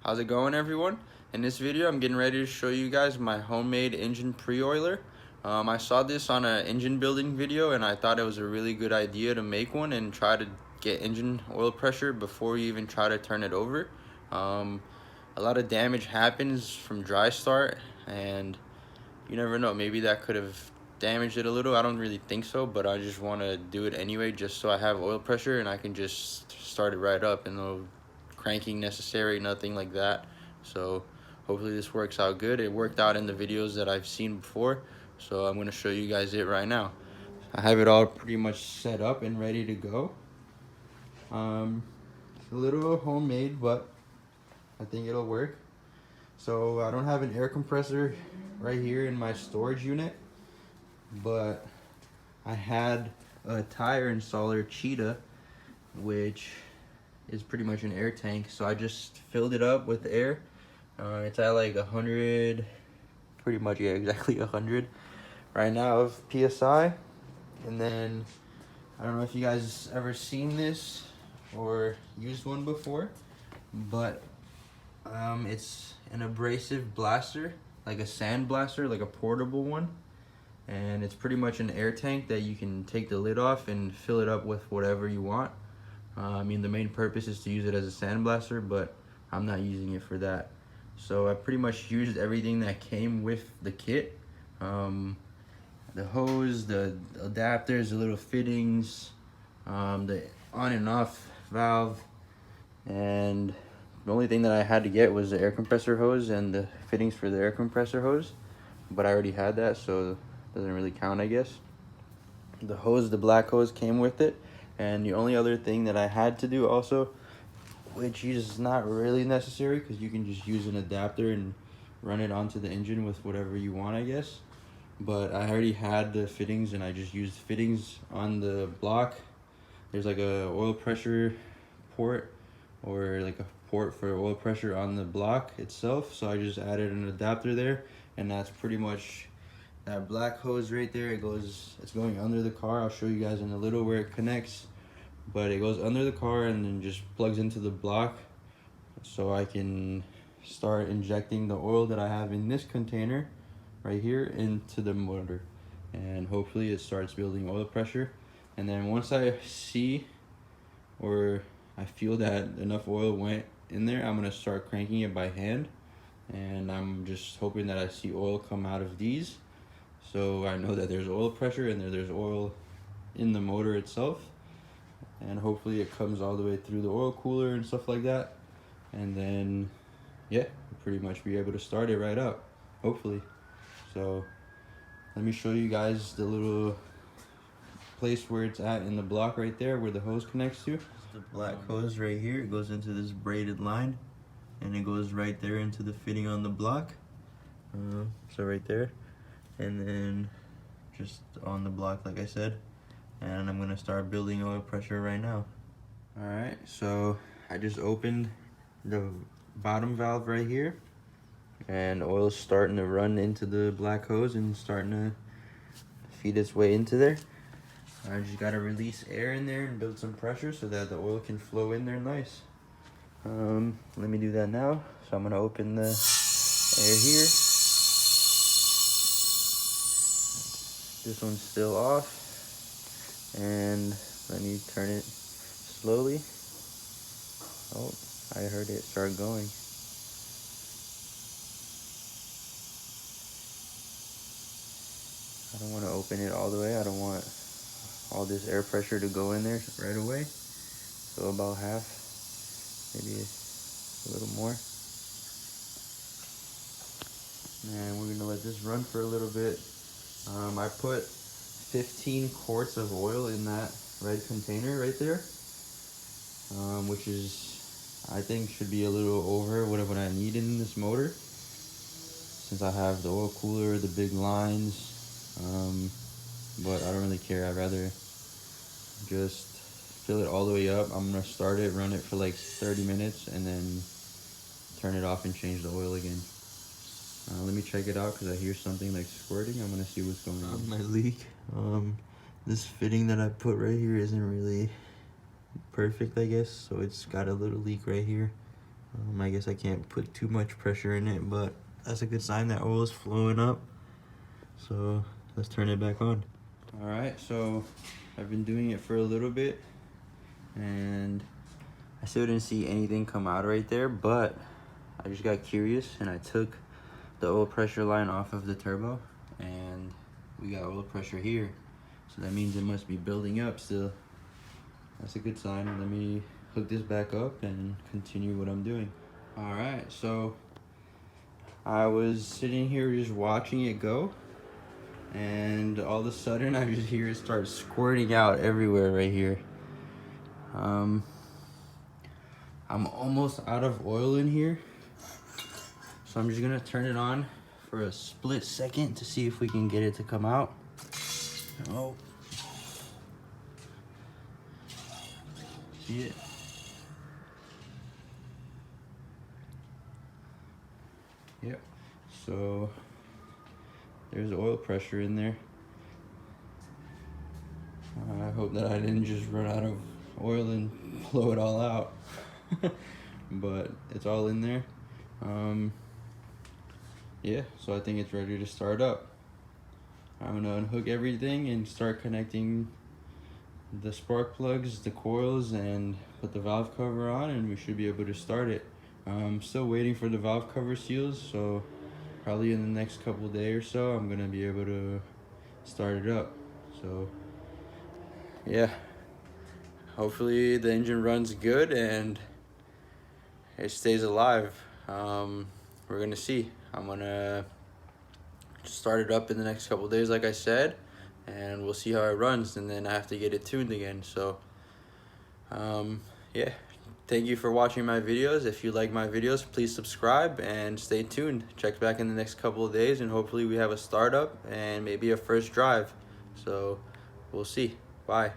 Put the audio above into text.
How's it going, everyone? In this video I'm getting ready to show you guys my homemade engine pre-oiler. I saw this on an engine building video and I thought it was a really good idea to make one and try to get engine oil pressure before you even try to turn it over. A lot of damage happens from dry start and you never know, maybe that could have damaged it a little. I don't really think so, but I just want to do it anyway just so I have oil pressure and I can just start it right up and no cranking necessary, nothing like that. So hopefully this works out good. It worked out in the videos that I've seen before, so I'm going to show you guys it right now. I have it all pretty much set up and ready to go. It's a little homemade, but I think it'll work. So I don't have an air compressor right here in my storage unit, but I had a tire installer Cheetah, which is pretty much an air tank. So I just filled it up with air. It's at like 100, pretty much, yeah, exactly 100 right now of PSI. And then I don't know if you guys ever seen this or used one before, but it's an abrasive blaster, like a sand blaster, like a portable one. And it's pretty much an air tank that you can take the lid off and fill it up with whatever you want. I mean, the main purpose is to use it as a sandblaster, but I'm not using it for that. So I pretty much used everything that came with the kit. The hose, the adapters, the little fittings, the on and off valve, and the only thing that I had to get was the air compressor hose and the fittings for the air compressor hose, but I already had that, so it doesn't really count, I guess. The hose, the black hose, came with it. And the only other thing that I had to do also, which is not really necessary because you can just use an adapter and run it onto the engine with whatever you want, I guess. But I already had the fittings and I just used fittings on the block. There's like a oil pressure port, or like a port for oil pressure on the block itself. So I just added an adapter there, and that's pretty much that black hose right there. It's going under the car. I'll show you guys in a little where it connects, but it goes under the car and then just plugs into the block, so I can start injecting the oil that I have in this container right here into the motor, and hopefully it starts building oil pressure. And then once I see, or I feel that enough oil went in there, I'm gonna start cranking it by hand, and I'm just hoping that I see oil come out of these. So I know that there's oil pressure and there's oil in the motor itself. And hopefully it comes all the way through the oil cooler and stuff like that. And then, yeah, we'll pretty much be able to start it right up, hopefully. So let me show you guys the little place where it's at in the block right there where the hose connects to. It's the black hose right here. It goes into this braided line and it goes right there into the fitting on the block. So right there. And then just on the block, like I said, and I'm gonna start building oil pressure right now. All right, so I just opened the bottom valve right here, and oil's starting to run into the black hose and starting to feed its way into there. I just gotta release air in there and build some pressure so that the oil can flow in there nice. Let me do that now. So I'm gonna open the air here. This one's still off, and let me turn it slowly. Oh, I heard it start going. I don't want to open it all the way. I don't want all this air pressure to go in there right away. So about half, maybe a little more. And we're gonna let this run for a little bit. I put 15 quarts of oil in that red container right there, which is, I think, should be a little over what I need in this motor, since I have the oil cooler, the big lines, but I don't really care. I'd rather just fill it all the way up. I'm gonna start it, run it for like 30 minutes, and then turn it off and change the oil again. Let me check it out because I hear something like squirting. I'm gonna see what's going on. My leak. This fitting that I put right here isn't really perfect, I guess, so it's got a little leak right here. I guess I can't put too much pressure in it, but that's a good sign that oil is flowing up. So let's turn it back on. All right, so I've been doing it for a little bit and I still didn't see anything come out right there, but I just got curious and I took the oil pressure line off of the turbo and we got oil pressure here. So that means it must be building up still. That's a good sign. Let me hook this back up and continue what I'm doing. All right, so I was sitting here just watching it go, and all of a sudden I just hear it start squirting out everywhere right here. I'm almost out of oil in here, so I'm just gonna turn it on for a split second to see if we can get it to come out. Oh, see it? Yep. So there's oil pressure in there. I hope that I didn't just run out of oil and blow it all out. But it's all in there. Yeah, so I think it's ready to start up. I'm gonna unhook everything and start connecting the spark plugs, the coils, and put the valve cover on, and we should be able to start it. I'm still waiting for the valve cover seals, so probably in the next couple days or so I'm gonna be able to start it up. So yeah, hopefully the engine runs good and it stays alive. We're gonna see. I'm gonna start it up in the next couple days like I said, and we'll see how it runs, and then I have to get it tuned again. So yeah, thank you for watching my videos. If you like my videos, please subscribe and stay tuned. Check back in the next couple of days and hopefully we have a startup and maybe a first drive. So we'll see. Bye.